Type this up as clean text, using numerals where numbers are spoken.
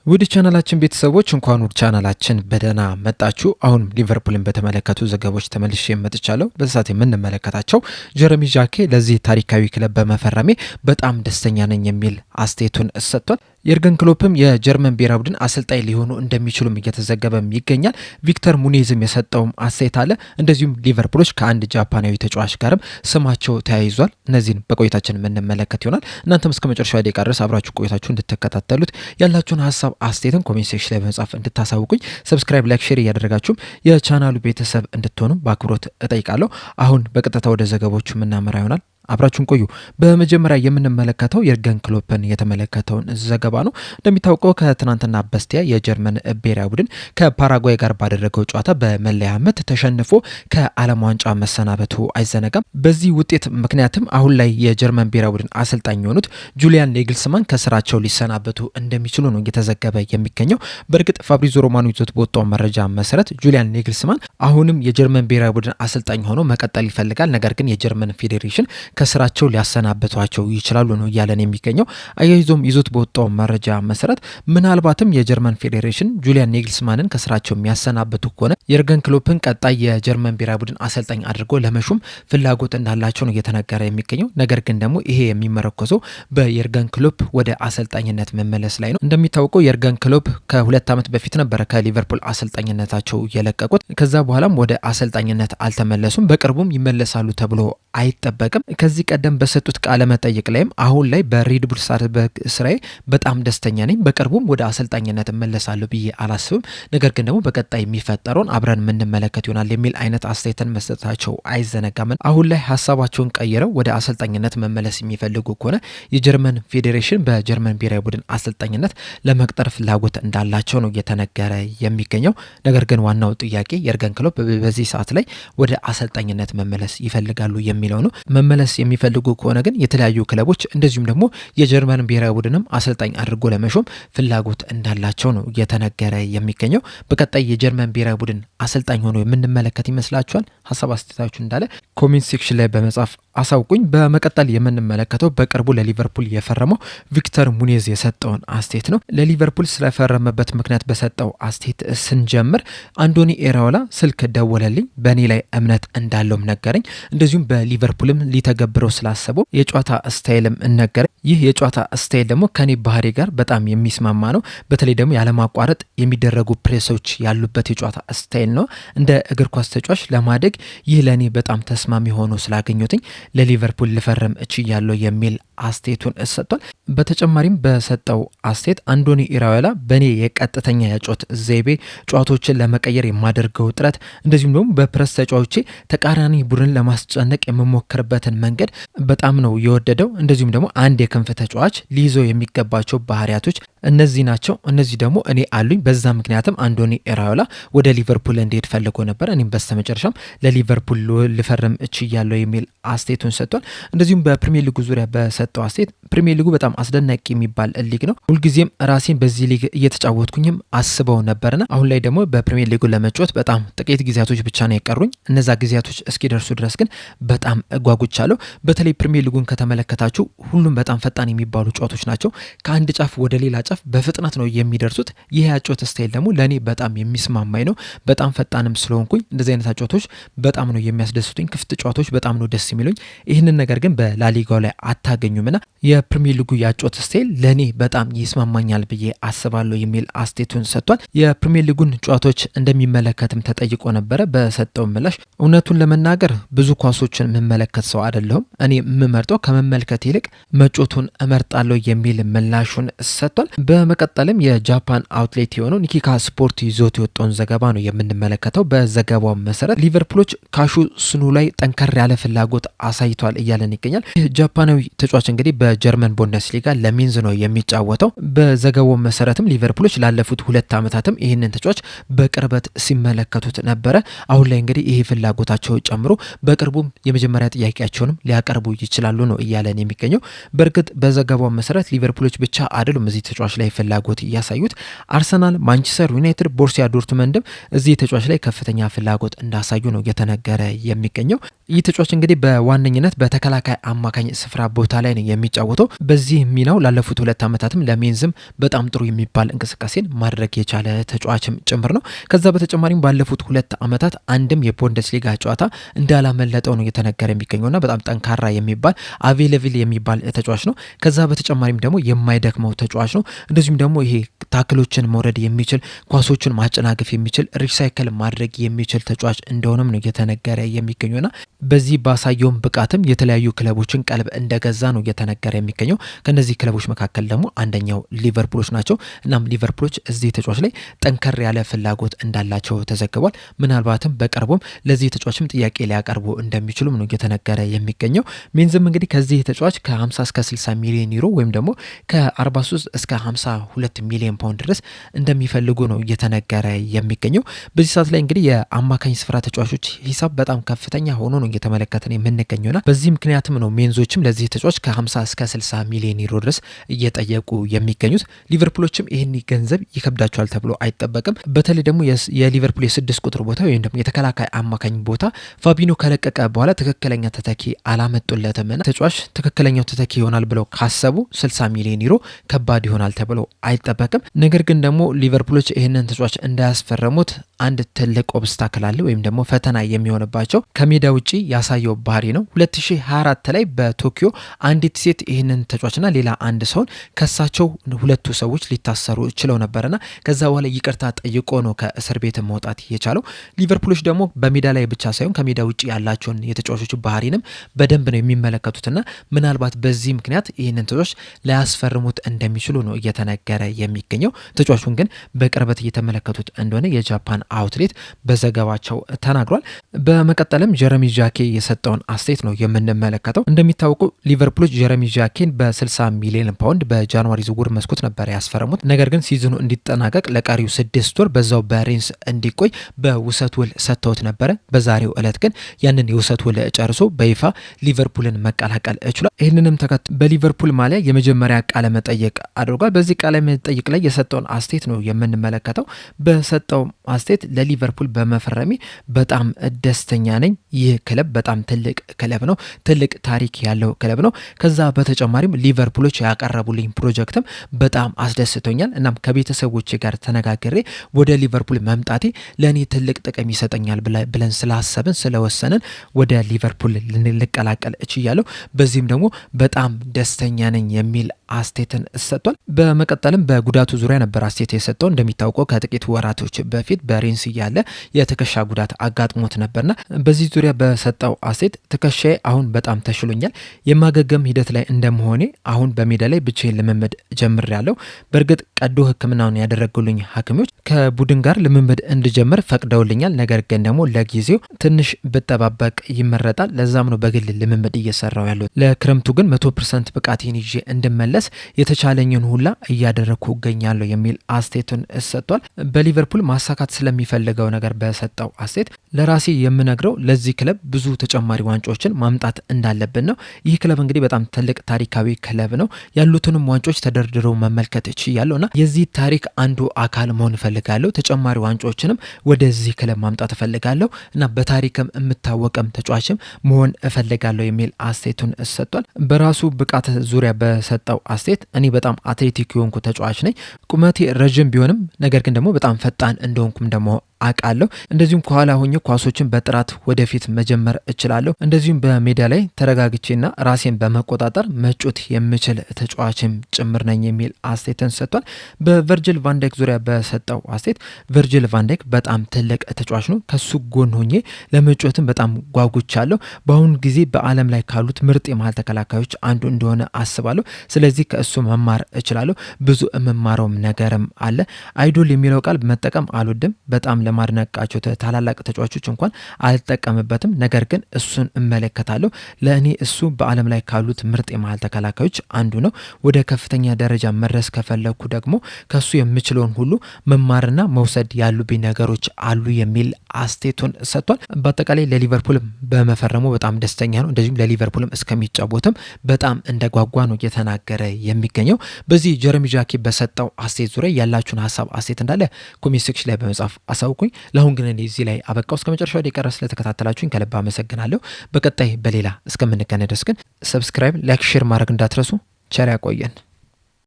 ውድ ቻናላችን ቤተሰቦች እንኳን ውድ ቻናላችን በደህና መጣችሁ። አሁን ሊቨርፑልን በተመለከቱ ዘገባዎች ተመልሼ መጥቻለሁ። በዛት የምንመለከታቸው ጀረሚ ጃኬ ለዚህ ታሪካዊ ክለብ በመፈረሜ በጣም ደስተኛ ነኝ የሚል አስተያየቱን ሰጥቷል። የርገን ክሎፕም የጀርመን ብሔራዊ ቡድን አሰልጣኝ ሊሆኑ እንደሚችሉም እየተዘገበም ይገኛል። ቪክተር ሙኔዝም የሰጠውም አስተያየት አለ። እንደዚሁም ሊቨርፑሎች ከአንድ ጃፓናዊ ተጫዋች ጋርም ስማቸው ተያይዟል። እነዚህን በቆይታችን የምንመለከት ይሆናል። እናንተም እስከ መጨረሻ ደቂቃ ድረስ አብራችሁ ቆይታችሁ እንድትከታተሉት ያላችሁን ሀሳብ አስተያየትን ኮሜንት ሴክሽን ላይ በመጻፍ እንድታሳውቁኝ፣ ሰብስክራይብ፣ ላይክ፣ ሼር እያደረጋችሁም የቻናሉ ቤተሰብ እንድትሆኑም በአክብሮት እጠይቃለሁ። አሁን በቀጥታ ወደ ዘገባዎቹ የምናመራ ይሆናል። አብራችሁን ቆዩ። በመጀመሪያ የምንመለከተው የርገን ክሎፕን የተመለከተውን ዘገባ ነው። እንደሚታወቀው ከትናንትና በስቲያ የጀርመን ብሔራዊ ቡድን ከፓራጓይ ጋር ባደረገው ጨዋታ በመለያ ምት ተሸንፎ ከዓለም ዋንጫ መሰናበቱ አይዘነጋም። በዚህ ውጤት ምክንያትም አሁን ላይ የጀርመን ብሔራዊ ቡድን አሰልጣኝ የሆኑት ጁሊያን ኔግልስማን ከስራቸው ሊሰናበቱ እንደሚችሉ ነው እየተዘገበ የሚገኘው። በእርግጥ ፋብሪዞ ሮማኖ ይዞት በወጣው መረጃ መሰረት ጁሊያን ኔግልስማን አሁንም የጀርመን ብሔራዊ ቡድን አሰልጣኝ ሆኖ መቀጠል ይፈልጋል። ነገር ግን የጀርመን ፌዴሬሽን ከስራቸው ሊያሰናበቷቸው ይችላሉ ነው እያለን የሚገኘው። አያይዞም ይዞት በወጣው መረጃ መሰረት ምናልባትም የጀርመን ፌዴሬሽን ጁሊያን ኔግልስማንን ከስራቸው የሚያሰናብቱ ከሆነ የርገን ክሎፕን ቀጣይ የጀርመን ብሔራዊ ቡድን አሰልጣኝ አድርጎ ለመሾም ፍላጎት እንዳላቸው ነው እየተነገረ የሚገኘው። ነገር ግን ደግሞ ይሄ የሚመረኮዘው በየርገን ክሎፕ ወደ አሰልጣኝነት መመለስ ላይ ነው። እንደሚታወቀው የርገን ክሎፕ ከ2 ዓመት በፊት ነበረ ከሊቨርፑል አሰልጣኝነታቸው የለቀቁት። ከዛ በኋላም ወደ አሰልጣኝነት አልተመለሱም። በቅርቡም ይመለሳሉ ተብሎ አይጠበቅም። ከዚህ ቀደም በሰጡት ቃለ መጠይቅ ላይም አሁን ላይ በሬድቡል ሳልዝበርግ ስራዬ በጣም ደስተኛ ነኝ፣ በቅርቡም ወደ አሰልጣኝነት እመለሳለሁ ብዬ አላስብም፣ ነገር ግን ደግሞ በቀጣይ የሚፈጠረውን አብረን የምንመለከት ይሆናል የሚል አይነት አስተያየትን መስጠታቸው አይዘነጋም። አሁን ላይ ሀሳባቸውን ቀይረው ወደ አሰልጣኝነት መመለስ የሚፈልጉ ከሆነ የጀርመን ፌዴሬሽን በጀርመን ብሔራዊ ቡድን አሰልጣኝነት ለመቅጠር ፍላጎት እንዳላቸው ነው እየተነገረ የሚገኘው። ነገር ግን ዋናው ጥያቄ የርገን ክሎፕ በዚህ ሰዓት ላይ ወደ አሰልጣኝነት መመለስ ይፈልጋሉ የሚለው ነው። መመለስ የሚፈልጉ ከሆነ ግን የተለያዩ ክለቦች እንደዚሁም ደግሞ የጀርመን ብሔራዊ ቡድንም አሰልጣኝ አድርጎ ለመሾም ፍላጎት እንዳላቸው ነው እየተነገረ የሚገኘው። በቀጣይ የጀርመን ብሔራዊ ቡድን አሰልጣኝ ሆኖ የምንመለከት ይመስላችኋል? ሀሳብ አስተያየታችሁ እንዳለ ኮሜንት ሴክሽን ላይ በመጻፍ አሳውቁኝ። በመቀጠል የምንመለከተው በቅርቡ ለሊቨርፑል የፈረመው ቪክተር ሙኔዝ የሰጠውን አስተያየት ነው። ለሊቨርፑል ስለፈረመበት ምክንያት በሰጠው አስተያየት ስንጀምር አንዶኒ ኢራኦላ ስልክ ደወለልኝ፣ በእኔ ላይ እምነት እንዳለውም ነገረኝ። እንደዚሁም በሊቨርፑልም ሊተገብረው ስላሰበው የጨዋታ ስታይልም ነገረኝ። ይህ የጨዋታ ስታይል ደግሞ ከኔ ባህሪ ጋር በጣም የሚስማማ ነው። በተለይ ደግሞ ያለማቋረጥ የሚደረጉ ፕሬሶች ያሉበት የጨዋታ ስታይል ነው። እንደ እግር ኳስ ተጫዋች ለማደግ ይህ ለእኔ በጣም ተስማሚ ሆኖ ስላገኘትኝ ለሊቨርፑል ልፈርም እችላለሁ የሚል አስተያየቱን ሰጥቷል። በተጨማሪም በሰጠው አስተያየት አንዶኒ ኢራኦላ በእኔ የቀጥተኛ የጨዋታ ዘይቤ ጨዋታዎችን ለመቀየር የማደርገው ጥረት እንደዚሁም ደግሞ በፕረስ ተጫዋቾቼ ተቃራኒ ቡድን ለማስጨነቅ የምሞክርበትን መንገድ በጣም ነው የወደደው። እንደዚሁም ደግሞ አንድ የክንፍ ተጫዋች ሊይዘው የሚገባቸው ባህሪያቶች እነዚህ ናቸው፣ እነዚህ ደግሞ እኔ አሉኝ። በዛ ምክንያትም አንዶኒ ኢራኦላ ወደ ሊቨርፑል እንዲሄድ ፈልጎ ነበር። እኔም በስተመጨረሻም ለሊቨርፑል ልፈርም እችላለሁ የሚል አስተያየቱን ሰጥቷል። እንደዚሁም በፕሪሚየር ሊጉ ዙሪያ በሰጠው አስተያየት ፕሪሚየር ሊጉ በጣም አስደናቂ የሚባል ሊግ ነው። ሁልጊዜም ራሴን በዚህ ሊግ እየተጫወትኩኝም አስበው ነበርና አሁን ላይ ደግሞ በፕሪሚየር ሊጉ ለመጫወት በጣም ጥቂት ጊዜያቶች ብቻ ነው የቀሩኝ። እነዛ ጊዜያቶች እስኪደርሱ ድረስ ግን በጣም እጓጉቻለሁ። በተለይ ፕሪሚየር ሊጉን ከተመለከታችሁ ሁሉም በጣም ፈጣን የሚባሉ ጨዋታዎች ናቸው። ከአንድ ጫፍ ወደ ሌላ ጫፍ በፍጥነት ነው የሚደርሱት። ይህ ያጮት ስታይል ደግሞ ለእኔ በጣም የሚስማማኝ ነው። በጣም ፈጣንም ስለሆንኩኝ እንደዚህ አይነት ጨዋታዎች በጣም ነው የሚያስደስቱኝ። ክፍት ጨዋታዎች በጣም ነው ደስ የሚሉኝ። ይህንን ነገር ግን በላሊጋው ላይ አታገኙምና የፕሪሚየር ሊጉ ያጮት ስታይል ለእኔ በጣም ይስማማኛል ብዬ አስባለሁ የሚል አስተያየቱን ሰጥቷል። የፕሪሚየር ሊጉን ጨዋታዎች እንደሚመለከትም ተጠይቆ ነበረ። በሰጠው ምላሽ እውነቱን ለመናገር ብዙ ኳሶችን የምመለከት ሰው አይደለሁም። እኔ የምመርጠው ከመመልከት ይልቅ መጮቱን እመርጣለሁ የሚል ምላሹን ሰጥቷል። በመቀጠልም የጃፓን አውትሌት የሆነው ኒኪካ ስፖርት ይዞት የወጣውን ዘገባ ነው የምንመለከተው። በዘገባው መሰረት ሊቨርፑሎች ካሹ ስኑ ላይ ጠንከር ያለ ፍላጎት አሳይቷል እያለን ይገኛል። ይህ ጃፓናዊ ተጫዋች እንግዲህ በጀርመን ቡንደስሊጋ ለሚንዝ ነው የሚጫወተው። በዘገባው መሰረትም ሊቨርፑሎች ላለፉት 2 ዓመታትም ይህንን ተጫዋች በቅርበት ሲመለከቱት ነበረ። አሁን ላይ እንግዲህ ይህ ፍላጎታቸው ጨምሮ በቅርቡም የመጀመሪያ ጥያቄያቸውንም ሊያቀርቡ ይችላሉ ነው እያለን የሚገኘው። በእርግጥ በዘገባው መሰረት ሊቨርፑሎች ብቻ አይደሉም እዚህ ተጫዋች ተጫዋች ላይ ፍላጎት እያሳዩት። አርሰናል፣ ማንቸስተር ዩናይትድ፣ ቦሩሲያ ዶርትመንድም እዚህ ተጫዋች ላይ ከፍተኛ ፍላጎት እንዳሳዩ ነው እየተነገረ የሚገኘው። ይህ ተጫዋች እንግዲህ በዋነኝነት በተከላካይ አማካኝ ስፍራ ቦታ ላይ ነው የሚጫወተው። በዚህ ሚናው ላለፉት 2 ዓመታትም ለሜንዝም በጣም ጥሩ የሚባል እንቅስቃሴን ማድረግ የቻለ ተጫዋችም ጭምር ነው። ከዛ በተጨማሪም ባለፉት 2 ዓመታት አንድም የቡንደስሊጋ ጨዋታ እንዳላመለጠው ነው እየተነገረ የሚገኘውና በጣም ጠንካራ የሚባል አቬሌብል የሚባል ተጫዋች ነው። ከዛ በተጨማሪም ደግሞ የማይደክመው ተጫዋች ነው። እንደዚሁም ደግሞ ይሄ ታክሎችን መውረድ የሚችል ኳሶችን ማጨናገፍ የሚችል ሪሳይክል ማድረግ የሚችል ተጫዋች እንደሆነም ነው እየተነገረ የሚገኘውና በዚህ ባሳየውም ብቃትም የተለያዩ ክለቦችን ቀልብ እንደገዛ ነው እየተነገረ የሚገኘው። ከነዚህ ክለቦች መካከል ደግሞ አንደኛው ሊቨርፑሎች ናቸው። እናም ሊቨርፑሎች እዚህ ተጫዋች ላይ ጠንከር ያለ ፍላጎት እንዳላቸው ተዘግቧል። ምናልባትም በቅርቡም ለዚህ ተጫዋችም ጥያቄ ሊያቀርቡ እንደሚችሉም ነው እየተነገረ የሚገኘው። ሜንዝም እንግዲህ ከዚህ ተጫዋች ከ50 እስከ 60 ሚሊዮን ዩሮ ወይም ደግሞ ከ43 እስከ 52 ሚሊዮን ፓውንድ ድረስ እንደሚፈልጉ ነው እየተነገረ የሚገኘው። በዚህ ሰዓት ላይ እንግዲህ የአማካኝ ስፍራ ተጫዋቾች ሂሳብ በጣም ከፍተኛ ሆኖ ነው እየተመለከተን የምንገኘውና በዚህ ምክንያትም ነው ሜንዞችም ለዚህ ተጫዋች ከ50 እስከ 60 ሚሊዮን ዩሮ ድረስ እየጠየቁ የሚገኙት። ሊቨርፑሎችም ይህን ገንዘብ ይከብዳቸዋል ተብሎ አይጠበቅም። በተለይ ደግሞ የሊቨርፑል የ6 ቁጥር ቦታ ወይም ደግሞ የተከላካይ አማካኝ ቦታ ፋቢኖ ከለቀቀ በኋላ ትክክለኛ ተተኪ አላመጡለትምና ተጫዋች ትክክለኛው ተተኪ ይሆናል ብለው ካሰቡ 60 ሚሊዮን ዩሮ ከባድ ይሆናል ተብሎ አይጠበቅም። ነገር ግን ደግሞ ሊቨርፑሎች ይህንን ተጫዋች እንዳያስፈረሙት አንድ ትልቅ ኦብስታክል አለ ወይም ደግሞ ፈተና የሚሆንባቸው ከሜዳ ውጪ ያሳየው ባህሪ ነው። 2024 ላይ በቶኪዮ አንዲት ሴት ይህንን ተጫዋችና ሌላ አንድ ሰውን ከሳቸው ሁለቱ ሰዎች ሊታሰሩ ችለው ነበርና ከዛ በኋላ ይቅርታ ጠይቆ ነው ከእስር ቤት መውጣት የቻለው። ሊቨርፑሎች ደግሞ በሜዳ ላይ ብቻ ሳይሆን ከሜዳ ውጪ ያላቸውን የተጫዋቾች ባህሪንም በደንብ ነው የሚመለከቱትና ምናልባት በዚህ ምክንያት ይህንን ተጫዋች ላያስፈርሙት እንደሚችሉ ነው እየተነገረ የሚገኘው። ተጫዋቹን ግን በቅርበት እየተመለከቱት እንደሆነ የጃፓን አውትሌት በዘገባቸው ተናግሯል። በመቀጠልም ጀረሚ ጃኬ የሰጠውን አስተያየት ነው የምንመለከተው። እንደሚታወቀው ሊቨርፑሎች ጀረሚ ጃኬን በ60 ሚሊዮን ፓውንድ በጃንዋሪ ዝውውር መስኮት ነበር ያስፈረሙት። ነገር ግን ሲዝኑ እንዲጠናቀቅ ለቀሪው 6 ወር በዛው በሬንስ እንዲቆይ በውሰት ውል ሰጥተውት ነበረ። በዛሬው ዕለት ግን ያንን የውሰት ውል ጨርሶ በይፋ ሊቨርፑልን መቀላቀል ችሏል። ይህንንም ተከትሎ በሊቨርፑል ማሊያ የመጀመሪያ ቃለ መጠይቅ አድርጓል። በዚህ ቃለ መጠይቅ ላይ የሰጠውን አስተያየት ነው የምንመለከተው። በሰጠው አስተያየት ለሊቨርፑል በመፈረሜ በጣም ደስተኛ ነኝ። ይህ ክለብ በጣም ትልቅ ክለብ ነው፣ ትልቅ ታሪክ ያለው ክለብ ነው። ከዛ በተጨማሪም ሊቨርፑሎች ያቀረቡልኝ ፕሮጀክትም በጣም አስደስቶኛል። እናም ከቤተሰቦቼ ጋር ተነጋግሬ ወደ ሊቨርፑል መምጣቴ ለእኔ ትልቅ ጥቅም ይሰጠኛል ብለን ስላሰብን ስለወሰንን ወደ ሊቨርፑል ልንቀላቀል እችላለሁ። በዚህም ደግሞ በጣም ደስተኛ ነኝ የሚል አስተያየትን ሰጥቷል። በመቀጠልም በጉዳቱ ዙሪያ ነበር አስተያየት የሰጠው። እንደሚታወቀው ከጥቂት ወራቶች በፊት በሬንስ እያለ የትከሻ ጉዳት አጋጥሞት ነበርና በዚህ ዙሪያ በሰጠው አስተያየት ትከሻዬ አሁን በጣም ተሽሎኛል። የማገገም ሂደት ላይ እንደመሆኔ አሁን በሜዳ ላይ ብቻዬን ልምምድ ጀምሬያለሁ። በእርግጥ ቀዶ ሕክምናውን ያደረጉልኝ ሐኪሞች ከቡድን ጋር ልምምድ እንድጀምር ፈቅደውልኛል። ነገር ግን ደግሞ ለጊዜው ትንሽ ብጠባበቅ ይመረጣል። ለዛም ነው በግል ልምምድ እየሰራው ያለው። ለክረምቱ ግን 100% ብቃቴን ይዤ እንድመለስ የተቻለኝን ሁላ እያደረኩ እገኛለሁ የሚል አስተያየቱን ሰጥቷል። በሊቨርፑል ማሳካት ስለሚፈልገው ነገር በሰጠው አስተያየት ለራሴ የምነግረው ለዚህ ክለብ ብዙ ተጨማሪ ዋንጫዎችን ማምጣት እንዳለብን ነው። ይህ ክለብ እንግዲህ በጣም ትልቅ ታሪካዊ ክለብ ነው። ያሉትንም ዋንጫዎች ተደርድረው መመልከት እችላለሁና የዚህ ታሪክ አንዱ አካል መሆን እፈልጋለሁ። ተጨማሪ ዋንጫዎችንም ወደዚህ ክለብ ማምጣት እፈልጋለሁ እና በታሪክም የምታወቅም ተጫዋችም መሆን እፈልጋለሁ የሚል አስተያየቱን ሰጥቷል። በራሱ ብቃት ዙሪያ በሰጠው አስተያየት እኔ በጣም አትሌቲክ የሆንኩ ተጫዋች ነኝ። ቁመቴ ረጅም ቢሆንም ነገር ግን ደግሞ በጣም ፈጣን እንደሆንኩም ደግሞ አውቃለሁ። እንደዚሁም ከኋላ ሆኜ ኳሶችን በጥራት ወደፊት መጀመር እችላለሁ። እንደዚሁም በሜዳ ላይ ተረጋግቼና ራሴን በመቆጣጠር መጮት የምችል ተጫዋችም ጭምር ነኝ የሚል አስተያየትን ሰጥቷል። በቨርጅል ቫንዳይክ ዙሪያ በሰጠው አስተያየት ቨርጅል ቫንዳይክ በጣም ትልቅ ተጫዋች ነው። ከሱ ጎን ሆኜ ለመጮትም በጣም ጓጉቻለሁ። በአሁኑ ጊዜ በዓለም ላይ ካሉት ምርጥ የመሀል ተከላካዮች አንዱ እንደሆነ አስባለሁ። ስለዚህ ከእሱ መማር እችላለሁ። ብዙ የምማረውም ነገርም አለ። አይዶል የሚለው ቃል መጠቀም አልወድም። በጣም ለማድነቃቸው ታላላቅ ተጫዋቾች እንኳን አልጠቀምበትም። ነገር ግን እሱን እመለከታለሁ። ለእኔ እሱ በዓለም ላይ ካሉት ምርጥ የመሀል ተከላካዮች አንዱ ነው። ወደ ከፍተኛ ደረጃ መድረስ ከፈለኩ ደግሞ ከሱ የምችለውን ሁሉ መማርና መውሰድ ያሉብኝ ነገሮች አሉ የሚል አስተያየቱን ሰጥቷል። በአጠቃላይ ለሊቨርፑል በመፈረሙ በጣም ደስተኛ ነው። እንደዚሁም ለሊቨርፑልም እስከሚጫወትም በጣም እንደጓጓ ነው እየተናገረ የሚገኘው። በዚህ ጀረሚ ጃኬ በሰጠው አስተያየት ዙሪያ ያላችሁን ሀሳብ አስተያየት እንዳለ ኮሜንት ሴክሽን ላይ በመጻፍ አሳውቁኝ። ለአሁን ግን እኔ እዚህ ላይ አበቃው። እስከ መጨረሻው ደቂቃ ስለተከታተላችሁኝ ከልብ አመሰግናለሁ። በቀጣይ በሌላ እስከምንገናኝ ድረስ ግን ሰብስክራይብ፣ ላይክ፣ ሼር ማድረግ እንዳትረሱ። ቸር ያቆየን።